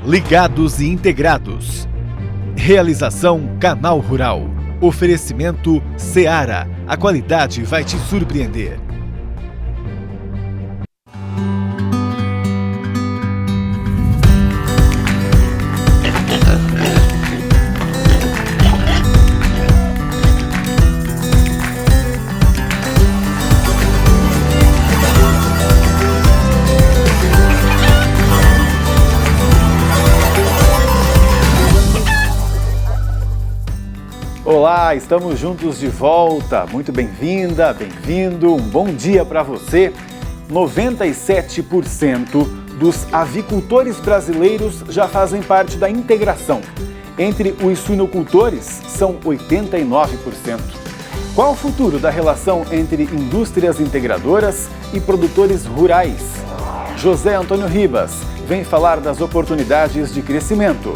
Ligados e integrados. Realização Canal Rural. Oferecimento Seara. A qualidade vai te surpreender. Olá, estamos juntos de volta. Muito bem-vinda, bem-vindo. Um bom dia para você. 97% dos avicultores brasileiros já fazem parte da integração. Entre os suinocultores, são 89%. Qual o futuro da relação entre indústrias integradoras e produtores rurais? José Antônio Ribas vem falar das oportunidades de crescimento.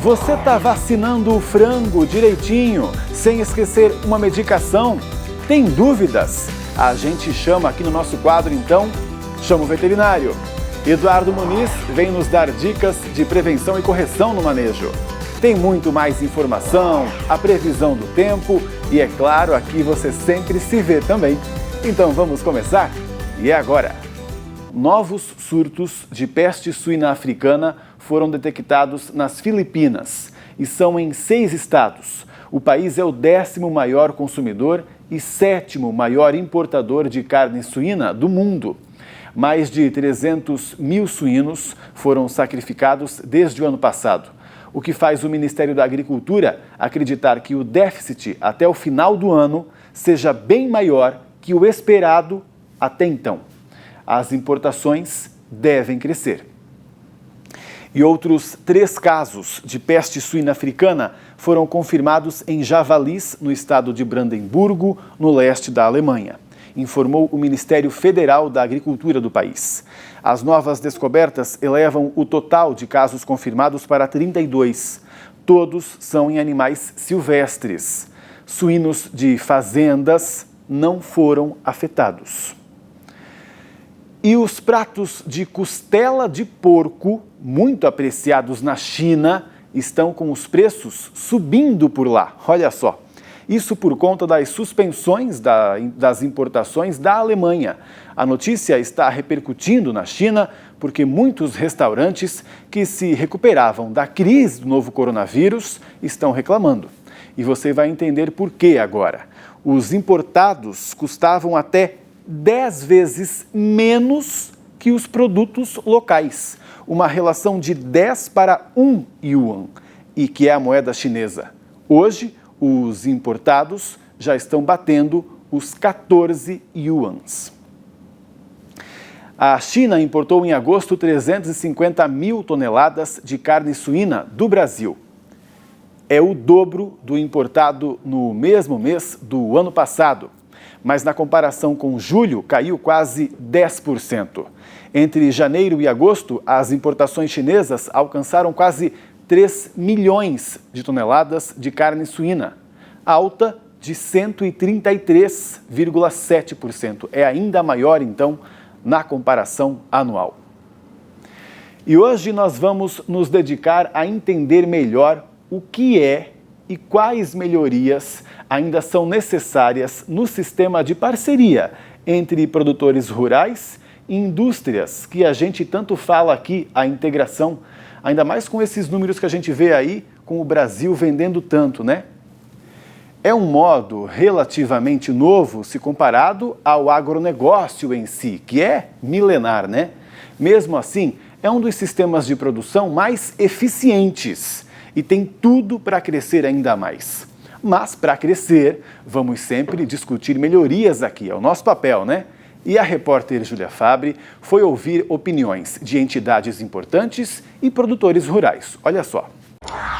Você está vacinando o frango direitinho, sem esquecer uma medicação? Tem dúvidas? A gente chama aqui no nosso quadro, então, chama o veterinário. Eduardo Muniz vem nos dar dicas de prevenção e correção no manejo. Tem muito mais informação, a previsão do tempo e, é claro, aqui você sempre se vê também. Então vamos começar? E é agora! Novos surtos de peste suína africana foram detectados nas Filipinas e são em 6 estados. O país é o 10º maior consumidor e 7º maior importador de carne suína do mundo. Mais de 300 mil suínos foram sacrificados desde o ano passado, o que faz o Ministério da Agricultura acreditar que o déficit até o final do ano seja bem maior que o esperado até então. As importações devem crescer. E outros 3 casos de peste suína africana foram confirmados em javalis, no estado de Brandemburgo, no leste da Alemanha, informou o Ministério Federal da Agricultura do país. As novas descobertas elevam o total de casos confirmados para 32. Todos são em animais silvestres. Suínos de fazendas não foram afetados. E os pratos de costela de porco, muito apreciados na China, estão com os preços subindo por lá. Olha só, isso por conta das suspensões das importações da Alemanha. A notícia está repercutindo na China porque muitos restaurantes que se recuperavam da crise do novo coronavírus estão reclamando. E você vai entender por que agora. Os importados custavam até 10 vezes menos que os produtos locais. Uma relação de 10 para 1 yuan, e que é a moeda chinesa. Hoje, os importados já estão batendo os 14 yuans. A China importou em agosto 350 mil toneladas de carne suína do Brasil. É o dobro do importado no mesmo mês do ano passado. Mas na comparação com julho, caiu quase 10%. Entre janeiro e agosto, as importações chinesas alcançaram quase 3 milhões de toneladas de carne suína, alta de 133,7%. É ainda maior, então, na comparação anual. E hoje nós vamos nos dedicar a entender melhor o que é e quais melhorias ainda são necessárias no sistema de parceria entre produtores rurais e indústrias, que a gente tanto fala aqui, a integração, ainda mais com esses números que a gente vê aí, com o Brasil vendendo tanto, né? É um modo relativamente novo se comparado ao agronegócio em si, que é milenar, né? Mesmo assim, é um dos sistemas de produção mais eficientes e tem tudo para crescer ainda mais. Mas, para crescer, vamos sempre discutir melhorias aqui, é o nosso papel, né? E a repórter Júlia Fabre foi ouvir opiniões de entidades importantes e produtores rurais. Olha só.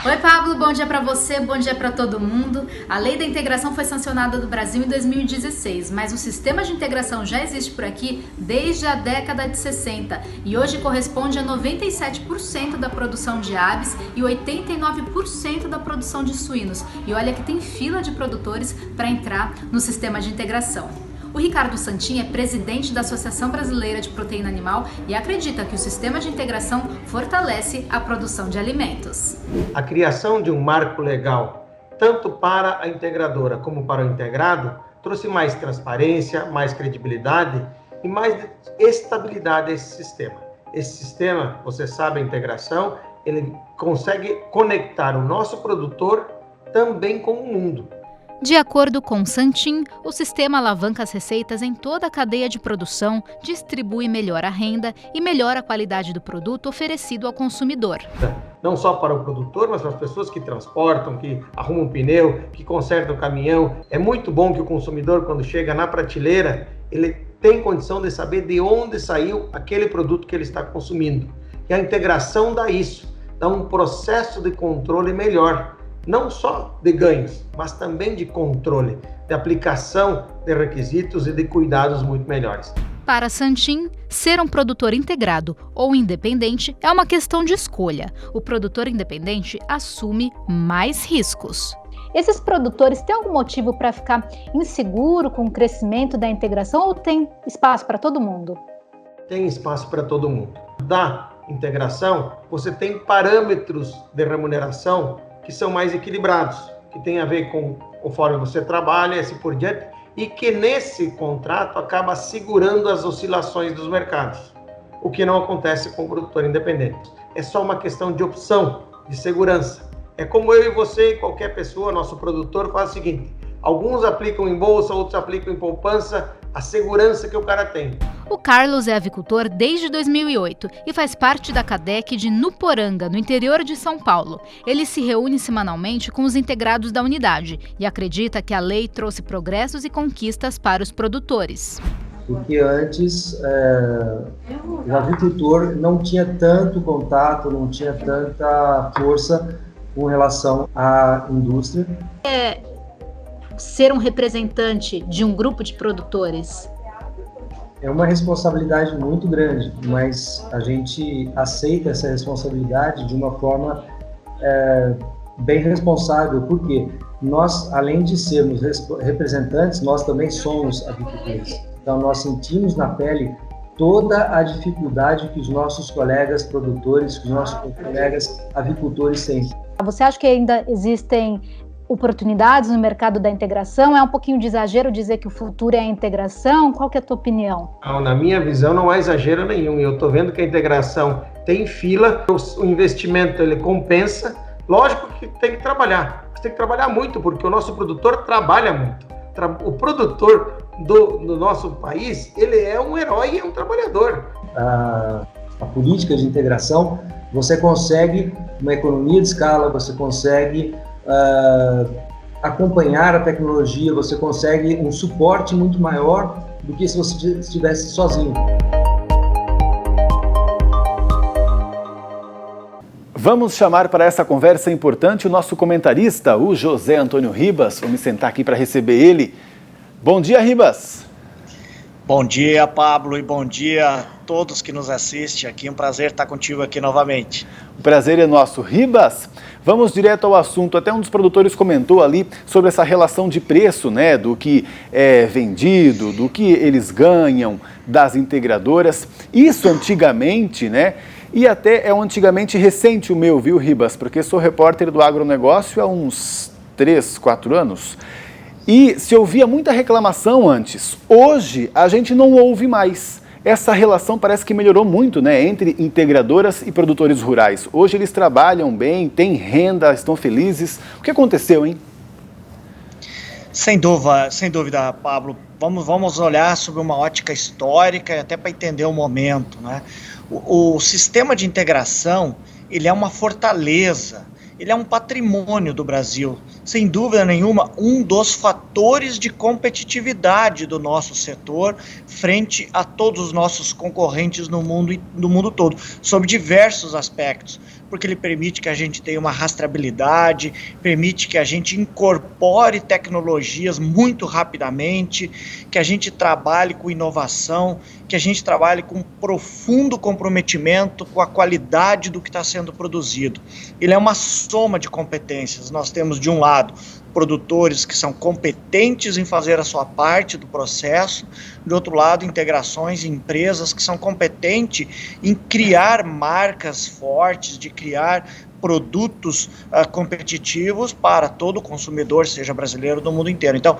Oi, Pablo, bom dia para você, bom dia para todo mundo. A Lei da Integração foi sancionada no Brasil em 2016, mas o sistema de integração já existe por aqui desde a década de 60 e hoje corresponde a 97% da produção de aves e 89% da produção de suínos. E olha que tem fila de produtores para entrar no sistema de integração. O Ricardo Santin é presidente da Associação Brasileira de Proteína Animal e acredita que o sistema de integração fortalece a produção de alimentos. A criação de um marco legal, tanto para a integradora como para o integrado, trouxe mais transparência, mais credibilidade e mais estabilidade a esse sistema. Esse sistema, você sabe, a integração, ele consegue conectar o nosso produtor também com o mundo. De acordo com Santin, o sistema alavanca as receitas em toda a cadeia de produção, distribui melhor a renda e melhora a qualidade do produto oferecido ao consumidor. Não só para o produtor, mas para as pessoas que transportam, que arrumam pneu, que consertam o caminhão. É muito bom que o consumidor, quando chega na prateleira, ele tem condição de saber de onde saiu aquele produto que ele está consumindo. E a integração dá isso, dá um processo de controle melhor. Não só de ganhos, mas também de controle, de aplicação de requisitos e de cuidados muito melhores. Para Santin, ser um produtor integrado ou independente é uma questão de escolha. O produtor independente assume mais riscos. Esses produtores têm algum motivo para ficar inseguro com o crescimento da integração ou tem espaço para todo mundo? Tem espaço para todo mundo. Da integração, você tem parâmetros de remuneração que são mais equilibrados, que tem a ver com conforme você trabalha e assim por diante, e que nesse contrato acaba segurando as oscilações dos mercados, o que não acontece com o produtor independente. É só uma questão de opção, de segurança. É como eu e você e qualquer pessoa, nosso produtor, faz o seguinte: alguns aplicam em bolsa, outros aplicam em poupança, a segurança que o cara tem. O Carlos é avicultor desde 2008 e faz parte da CADEC de Nuporanga, no interior de São Paulo. Ele se reúne semanalmente com os integrados da unidade e acredita que a lei trouxe progressos e conquistas para os produtores. Porque antes o avicultor não tinha tanto contato, não tinha tanta força com relação à indústria. Ser um representante de um grupo de produtores? É uma responsabilidade muito grande, mas a gente aceita essa responsabilidade de uma forma bem responsável, porque nós, além de sermos representantes, nós também somos avicultores. Então, nós sentimos na pele toda a dificuldade que os nossos colegas produtores, que os nossos colegas avicultores têm. Você acha que ainda existem oportunidades no mercado da integração? É um pouquinho de exagero dizer que o futuro é a integração? Qual que é a tua opinião? Na minha visão, não há exagero nenhum. Eu estou vendo que a integração tem fila, o investimento ele compensa. Lógico que tem que trabalhar. Você tem que trabalhar muito, porque o nosso produtor trabalha muito. O produtor do nosso país, ele é um herói e é um trabalhador. A política de integração, você consegue uma economia de escala, você consegue acompanhar a tecnologia, você consegue um suporte muito maior do que se você estivesse sozinho. Vamos chamar para essa conversa importante o nosso comentarista, o José Antônio Ribas. Vamos sentar aqui para receber ele. Bom dia, Ribas. Bom dia, Pablo, e bom dia a todos que nos assistem aqui. Um prazer estar contigo aqui novamente. O prazer é nosso. Ribas, vamos direto ao assunto. Até um dos produtores comentou ali sobre essa relação de preço, né, do que é vendido, do que eles ganham das integradoras. Isso antigamente, né, e até é um antigamente recente o meu, viu, Ribas? Porque sou repórter do agronegócio há uns 3, 4 anos. E se ouvia muita reclamação antes. Hoje a gente não ouve mais. Essa relação parece que melhorou muito, né, entre integradoras e produtores rurais. Hoje eles trabalham bem, têm renda, estão felizes. O que aconteceu, hein? Sem dúvida, Pablo. Vamos olhar sobre uma ótica histórica, até para entender o momento, né? O sistema de integração, ele é uma fortaleza. Ele é um patrimônio do Brasil, sem dúvida nenhuma, um dos fatores de competitividade do nosso setor frente a todos os nossos concorrentes no mundo todo, sob diversos aspectos, porque ele permite que a gente tenha uma rastreabilidade, permite que a gente incorpore tecnologias muito rapidamente, que a gente trabalhe com inovação, que a gente trabalhe com profundo comprometimento com a qualidade do que está sendo produzido. Ele é uma soma de competências. Nós temos, de um lado, produtores que são competentes em fazer a sua parte do processo, de outro lado, integrações, empresas que são competentes em criar marcas fortes, de criar produtos competitivos para todo consumidor, seja brasileiro, do mundo inteiro. Então,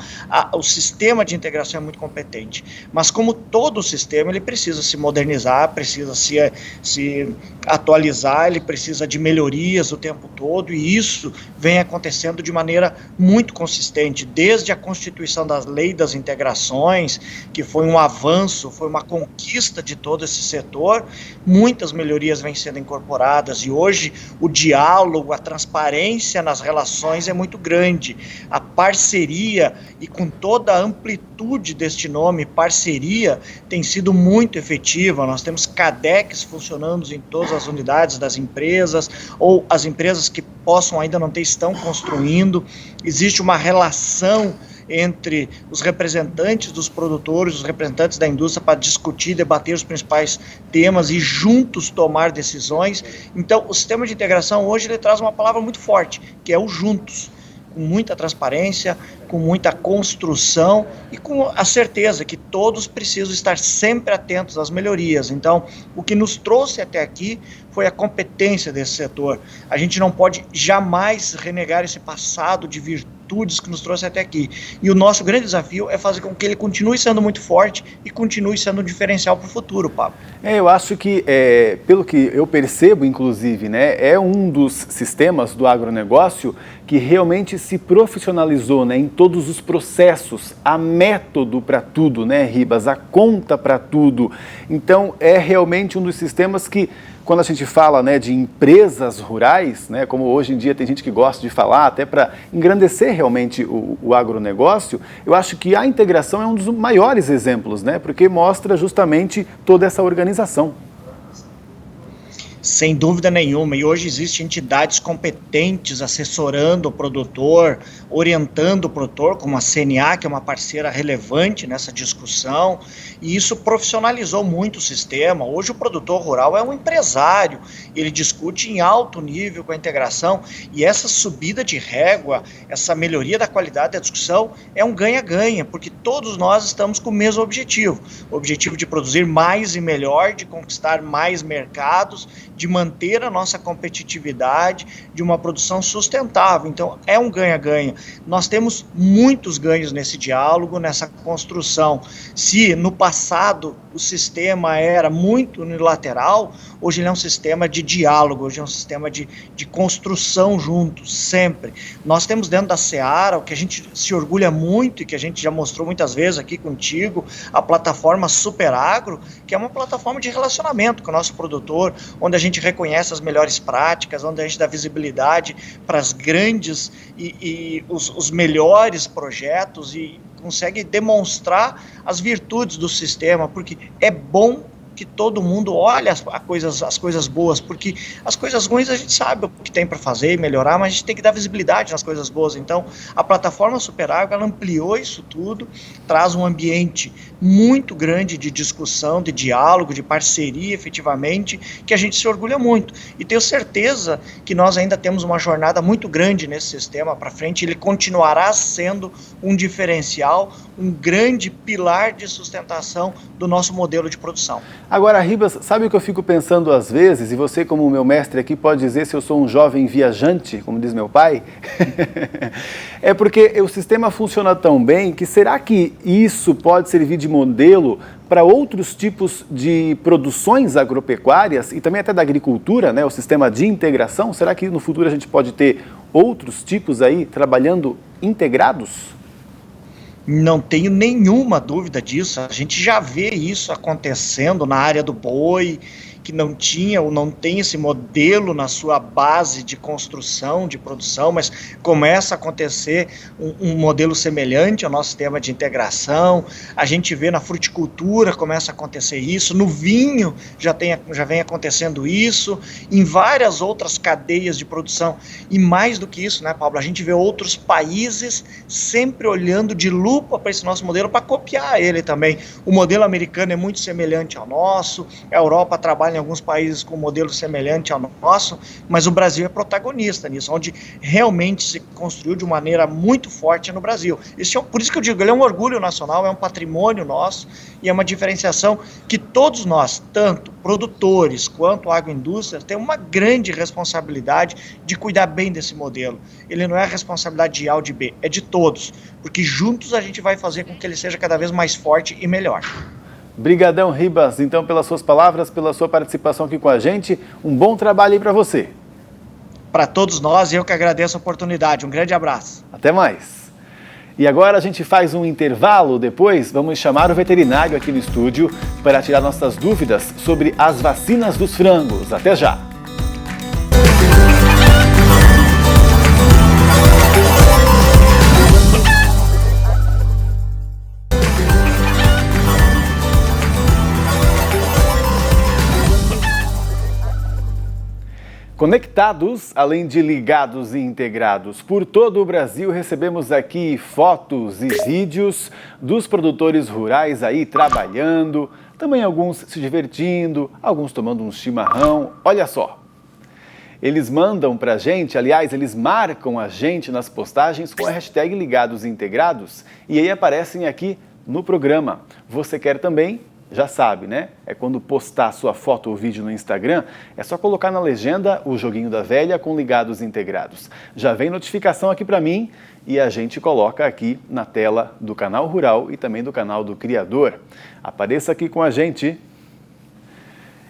o sistema de integração é muito competente, mas como todo sistema, ele precisa se modernizar, precisa se atualizar, ele precisa de melhorias o tempo todo, e isso vem acontecendo de maneira muito consistente, desde a constituição da Lei das Integrações, que foi um avanço, foi uma conquista de todo esse setor, muitas melhorias vêm sendo incorporadas, e hoje o diálogo, a transparência nas relações é muito grande, a parceria, e com toda a amplitude deste nome, parceria, tem sido muito efetiva. Nós temos CADECs funcionando em todas as unidades das empresas, ou as empresas que ainda não ter, estão construindo, existe uma relação entre os representantes dos produtores, os representantes da indústria, para discutir, debater os principais temas e juntos tomar decisões. Então, o sistema de integração hoje ele traz uma palavra muito forte, que é o juntos, com muita transparência, com muita construção e com a certeza que todos precisam estar sempre atentos às melhorias. Então, o que nos trouxe até aqui foi a competência desse setor. A gente não pode jamais renegar esse passado de virtudes que nos trouxe até aqui. E o nosso grande desafio é fazer com que ele continue sendo muito forte e continue sendo um diferencial para o futuro, Pablo. Eu acho que, pelo que eu percebo, inclusive, né, é um dos sistemas do agronegócio que realmente se profissionalizou, né, em todos os processos, há método para tudo, né, Ribas, a conta para tudo. Então, é realmente um dos sistemas que, quando a gente fala, né, de empresas rurais, né, como hoje em dia tem gente que gosta de falar, até para engrandecer realmente o agronegócio, eu acho que a integração é um dos maiores exemplos, né, porque mostra justamente toda essa organização. Sem dúvida nenhuma, e hoje existem entidades competentes assessorando o produtor, orientando o produtor, como a CNA, que é uma parceira relevante nessa discussão, e isso profissionalizou muito o sistema. Hoje o produtor rural é um empresário, ele discute em alto nível com a integração, e essa subida de régua, essa melhoria da qualidade da discussão é um ganha-ganha, porque todos nós estamos com o mesmo objetivo, o objetivo de produzir mais e melhor, de conquistar mais mercados, de manter a nossa competitividade, de uma produção sustentável. Então, é um ganha-ganha. Nós temos muitos ganhos nesse diálogo, nessa construção. Se no passado o sistema era muito unilateral, hoje ele é um sistema de diálogo, hoje é um sistema de construção juntos, sempre. Nós temos dentro da Seara, o que a gente se orgulha muito e que a gente já mostrou muitas vezes aqui contigo, a plataforma Superagro, que é uma plataforma de relacionamento com o nosso produtor, onde a gente reconhece as melhores práticas, onde a gente dá visibilidade para as grandes e os melhores projetos e consegue demonstrar as virtudes do sistema, porque é bom que todo mundo olhe as coisas boas, porque as coisas ruins a gente sabe o que tem para fazer e melhorar, mas a gente tem que dar visibilidade nas coisas boas. Então, a plataforma Superagro, ela ampliou isso tudo, traz um ambiente muito grande de discussão, de diálogo, de parceria, efetivamente, que a gente se orgulha muito. E tenho certeza que nós ainda temos uma jornada muito grande nesse sistema para frente, ele continuará sendo um diferencial, um grande pilar de sustentação do nosso modelo de produção. Agora, Ribas, sabe o que eu fico pensando às vezes, e você como meu mestre aqui pode dizer se eu sou um jovem viajante, como diz meu pai? É porque o sistema funciona tão bem que será que isso pode servir de modelo para outros tipos de produções agropecuárias e também até da agricultura, né? O sistema de integração, será que no futuro a gente pode ter outros tipos aí trabalhando integrados? Não tenho nenhuma dúvida disso, a gente já vê isso acontecendo na área do boi, que não tinha ou não tem esse modelo na sua base de construção, de produção, mas começa a acontecer um modelo semelhante ao nosso sistema de integração. A gente vê na fruticultura, começa a acontecer isso, no vinho já vem acontecendo isso, em várias outras cadeias de produção, e mais do que isso, né, Pablo, a gente vê outros países sempre olhando de lupa para esse nosso modelo, para copiar ele também. O modelo americano é muito semelhante ao nosso, a Europa trabalha trabalha em alguns países com um modelo semelhante ao nosso, mas o Brasil é protagonista nisso, onde realmente se construiu de maneira muito forte no Brasil. Por isso que eu digo, ele é um orgulho nacional, é um patrimônio nosso e é uma diferenciação que todos nós, tanto produtores quanto agroindústria, tem uma grande responsabilidade de cuidar bem desse modelo. Ele não é a responsabilidade de A ou de B, é de todos, porque juntos a gente vai fazer com que ele seja cada vez mais forte e melhor. Brigadão, Ribas, então, pelas suas palavras, pela sua participação aqui com a gente. Um bom trabalho aí para você. Para todos nós, eu que agradeço a oportunidade. Um grande abraço. Até mais. E agora a gente faz um intervalo, depois vamos chamar o veterinário aqui no estúdio para tirar nossas dúvidas sobre as vacinas dos frangos. Até já! Conectados, além de ligados e integrados por todo o Brasil, recebemos aqui fotos e vídeos dos produtores rurais aí trabalhando, também alguns se divertindo, alguns tomando um chimarrão. Olha só, eles mandam pra gente, aliás, eles marcam a gente nas postagens com a hashtag Ligados e Integrados e aí aparecem aqui no programa. Você quer também? Já sabe, né? É quando postar sua foto ou vídeo no Instagram, é só colocar na legenda o joguinho da velha com Ligados Integrados. Já vem notificação aqui para mim e a gente coloca aqui na tela do Canal Rural e também do canal do Criador. Apareça aqui com a gente.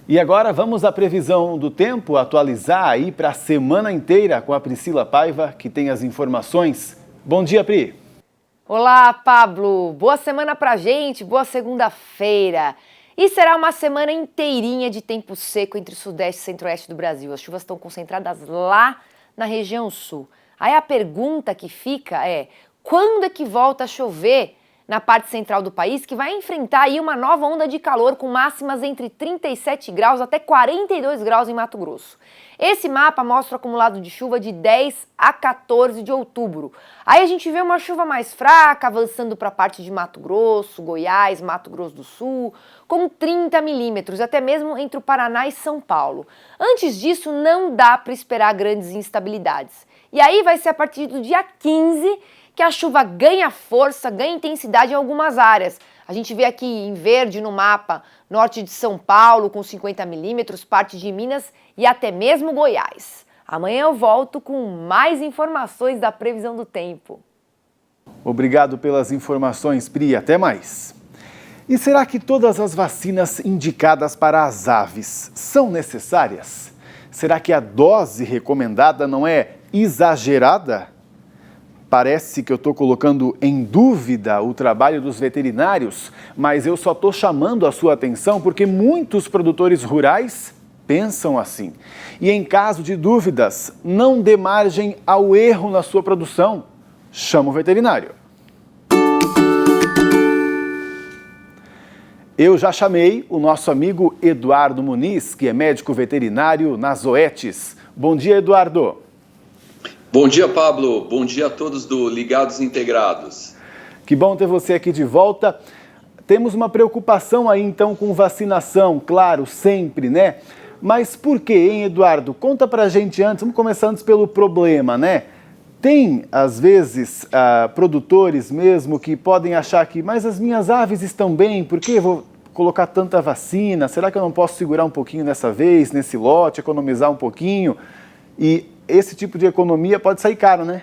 E agora vamos à previsão do tempo, atualizar aí para a semana inteira com a Priscila Paiva, que tem as informações. Bom dia, Pri! Olá, Pablo! Boa semana pra gente, boa segunda-feira! E será uma semana inteirinha de tempo seco entre o sudeste e centro-oeste do Brasil. As chuvas estão concentradas lá na região sul. Aí a pergunta que fica é, quando é que volta a chover na parte central do país, que vai enfrentar aí uma nova onda de calor com máximas entre 37 graus até 42 graus em Mato Grosso. Esse mapa mostra o acumulado de chuva de 10 a 14 de outubro. Aí a gente vê uma chuva mais fraca avançando para a parte de Mato Grosso, Goiás, Mato Grosso do Sul, com 30 milímetros, até mesmo entre o Paraná e São Paulo. Antes disso, não dá para esperar grandes instabilidades. E aí vai ser a partir do dia 15 que a chuva ganha força, ganha intensidade em algumas áreas. A gente vê aqui em verde no mapa, norte de São Paulo com 50 milímetros, parte de Minas e até mesmo Goiás. Amanhã eu volto com mais informações da previsão do tempo. Obrigado pelas informações, Pri. Até mais. E será que todas as vacinas indicadas para as aves são necessárias? Será que a dose recomendada não é exagerada? Parece que eu estou colocando em dúvida o trabalho dos veterinários, mas eu só estou chamando a sua atenção porque muitos produtores rurais pensam assim. E em caso de dúvidas, não dê margem ao erro na sua produção. Chama o veterinário. Eu já chamei o nosso amigo Eduardo Muniz, que é médico veterinário na Zoetis. Bom dia, Eduardo. Bom dia, Pablo. Bom dia a todos do Ligados Integrados. Que bom ter você aqui de volta. Temos uma preocupação aí, então, com vacinação, claro, sempre, né? Mas por quê, hein, Eduardo? Conta pra gente antes, vamos começar antes pelo problema, né? Tem, às vezes, produtores mesmo que podem achar que, mas as minhas aves estão bem, por que eu vou colocar tanta vacina? Será que eu não posso segurar um pouquinho nessa vez, nesse lote, economizar um pouquinho? E esse tipo de economia pode sair caro, né?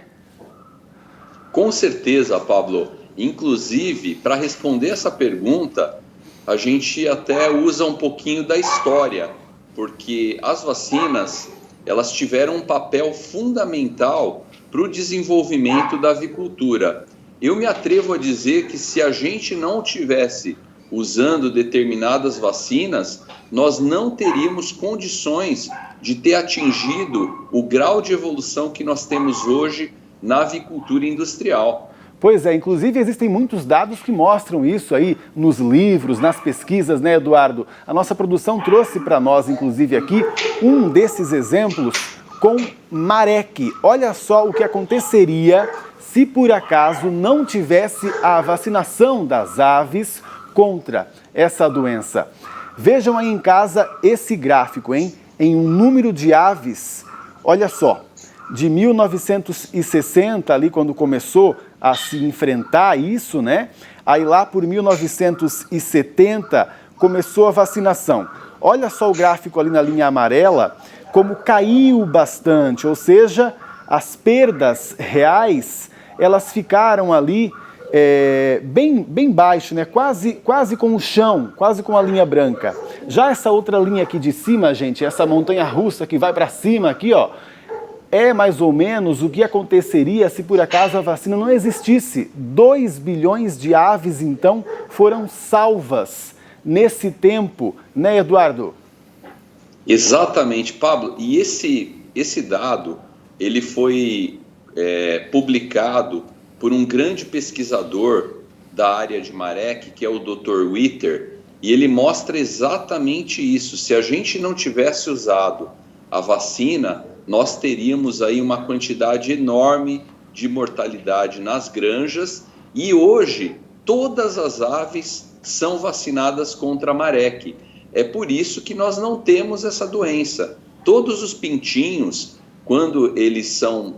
Com certeza, Pablo. Inclusive, para responder essa pergunta, a gente até usa um pouquinho da história, porque as vacinas, elas tiveram um papel fundamental para o desenvolvimento da avicultura. Eu me atrevo a dizer que se a gente não tivesse usando determinadas vacinas, nós não teríamos condições de ter atingido o grau de evolução que nós temos hoje na avicultura industrial. Pois é, inclusive existem muitos dados que mostram isso aí nos livros, nas pesquisas, né, Eduardo? A nossa produção trouxe para nós, inclusive aqui, um desses exemplos com Marek. Olha só o que aconteceria se por acaso não tivesse a vacinação das aves contra essa doença. Vejam aí em casa esse gráfico, hein? Em um número de aves, olha só, de 1960, ali quando começou a se enfrentar isso, né? Aí lá por 1970 começou a vacinação. Olha só o gráfico ali na linha amarela, como caiu bastante, ou seja, as perdas reais, elas ficaram ali bem baixo, né? Quase com o chão, quase com a linha branca. Já essa outra linha aqui de cima, gente, essa montanha russa que vai para cima aqui, ó, é mais ou menos o que aconteceria se por acaso a vacina não existisse. 2 bilhões de aves, então, foram salvas nesse tempo, né, Eduardo? Exatamente, Pablo. E esse dado, ele foi publicado por um grande pesquisador da área de Marek, que é o Dr. Witter, e ele mostra exatamente isso. Se a gente não tivesse usado a vacina, nós teríamos aí uma quantidade enorme de mortalidade nas granjas, e hoje todas as aves são vacinadas contra a Marek. É por isso que nós não temos essa doença. Todos os pintinhos, quando eles são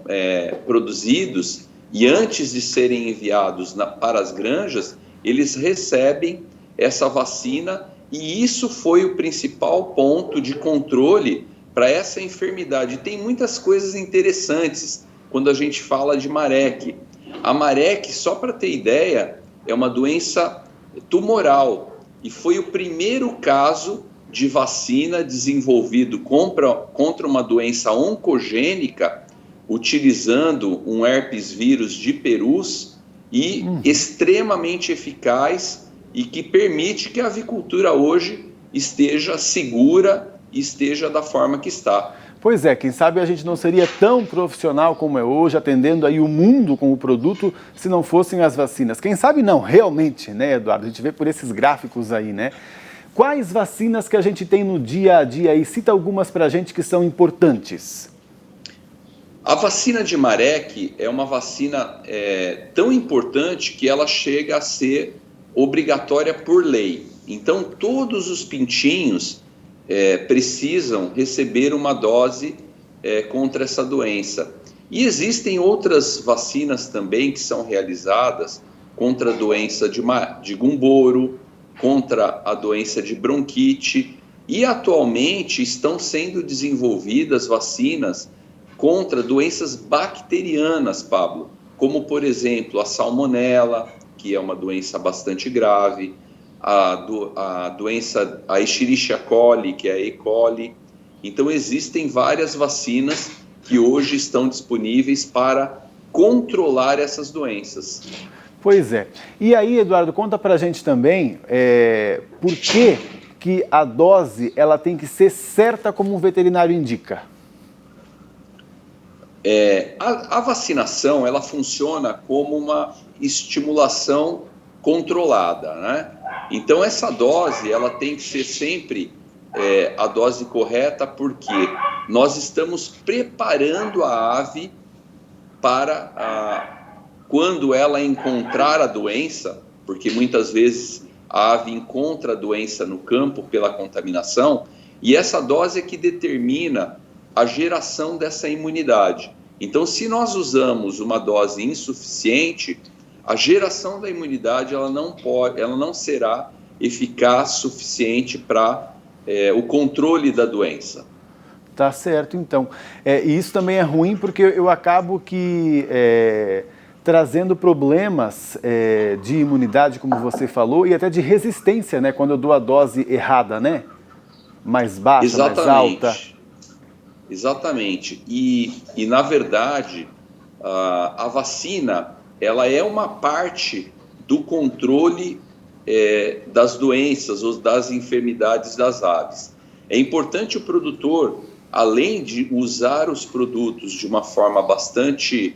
produzidos e antes de serem enviados para as granjas, eles recebem essa vacina, e isso foi o principal ponto de controle para essa enfermidade. Tem muitas coisas interessantes quando a gente fala de Marek. A Marek, só para ter ideia, é uma doença tumoral e foi o primeiro caso de vacina desenvolvido contra uma doença oncogênica utilizando um herpes vírus de perus e extremamente eficaz e que permite que a avicultura hoje esteja segura e esteja da forma que está. Pois é, quem sabe a gente não seria tão profissional como é hoje, atendendo aí o mundo com o produto, se não fossem as vacinas. Quem sabe não, realmente, né, Eduardo? A gente vê por esses gráficos aí, né? Quais vacinas que a gente tem no dia a dia aí? Cita algumas pra gente que são importantes. A vacina de Marek é uma vacina tão importante que ela chega a ser obrigatória por lei. Então, todos os pintinhos precisam receber uma dose contra essa doença. E existem outras vacinas também que são realizadas contra a doença de Gumboro, contra a doença de bronquite, e atualmente estão sendo desenvolvidas vacinas contra doenças bacterianas, Pablo, como, por exemplo, a salmonela, que é uma doença bastante grave, a doença, a Escherichia coli, que é a E. coli. Então, existem várias vacinas que hoje estão disponíveis para controlar essas doenças. Pois é. E aí, Eduardo, conta pra gente também por que a dose ela tem que ser certa como o veterinário indica. A vacinação, ela funciona como uma estimulação controlada, né? Então, essa dose, ela tem que ser sempre a dose correta, porque nós estamos preparando a ave para quando ela encontrar a doença, porque muitas vezes a ave encontra a doença no campo pela contaminação, e essa dose é que determina a geração dessa imunidade. Então, se nós usamos uma dose insuficiente, a geração da imunidade ela não será eficaz suficiente para o controle da doença. Tá certo, então. E isso também é ruim porque eu acabo que trazendo problemas de imunidade, como você falou, e até de resistência, né? Quando eu dou a dose errada, né? Mais baixa, exatamente, mais alta. Exatamente. E na verdade, a vacina, ela é uma parte do controle das doenças ou das enfermidades das aves. É importante o produtor, além de usar os produtos de uma forma bastante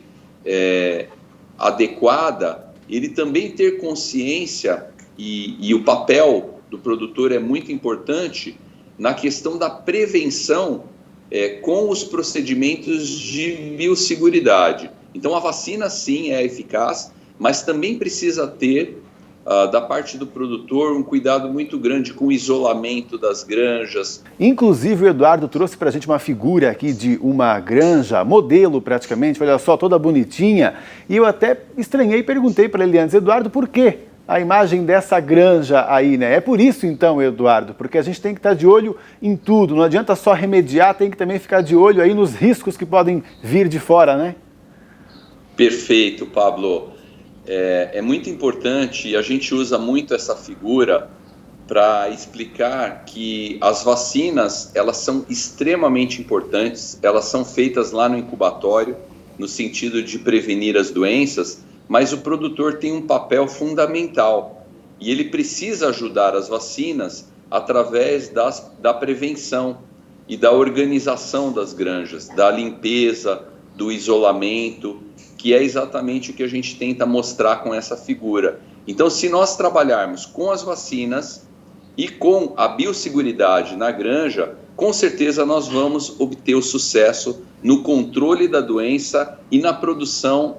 adequada, ele também ter consciência, e o papel do produtor é muito importante na questão da prevenção com os procedimentos de biosseguridade. Então, a vacina, sim, é eficaz, mas também precisa ter da parte do produtor, um cuidado muito grande com o isolamento das granjas. Inclusive o Eduardo trouxe para a gente uma figura aqui de uma granja, modelo praticamente, olha só, toda bonitinha. E eu até estranhei e perguntei para ele antes, Eduardo, por quê a imagem dessa granja aí, né? É por isso então, Eduardo, porque a gente tem que estar de olho em tudo, não adianta só remediar, tem que também ficar de olho aí nos riscos que podem vir de fora, né? Perfeito, Pablo. É muito importante e a gente usa muito essa figura para explicar que as vacinas, elas são extremamente importantes, elas são feitas lá no incubatório, no sentido de prevenir as doenças, mas o produtor tem um papel fundamental e ele precisa ajudar as vacinas através da prevenção e da organização das granjas, da limpeza, do isolamento, que é exatamente o que a gente tenta mostrar com essa figura. Então, se nós trabalharmos com as vacinas e com a biosseguridade na granja, com certeza nós vamos obter o sucesso no controle da doença e na produção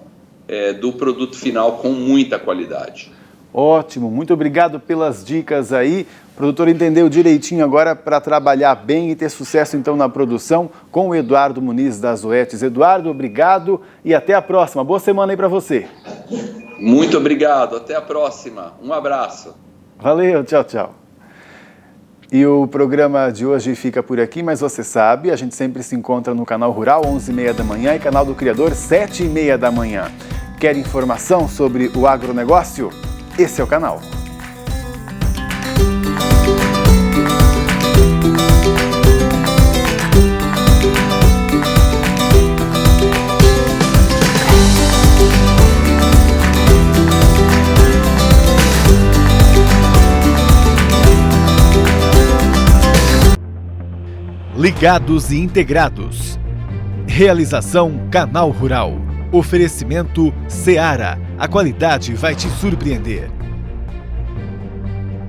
do produto final com muita qualidade. Ótimo, muito obrigado pelas dicas aí. O produtor entendeu direitinho agora para trabalhar bem e ter sucesso então na produção com o Eduardo Muniz da Zoetis. Eduardo, obrigado e até a próxima. Boa semana aí para você. Muito obrigado, até a próxima. Um abraço. Valeu, tchau, tchau. E o programa de hoje fica por aqui, mas você sabe, a gente sempre se encontra no Canal Rural, 11h30 da manhã, e Canal do Criador, 7h30 da manhã. Quer informação sobre o agronegócio? Esse é o canal. Ligados e integrados. Realização Canal Rural. Oferecimento Seara. A qualidade vai te surpreender.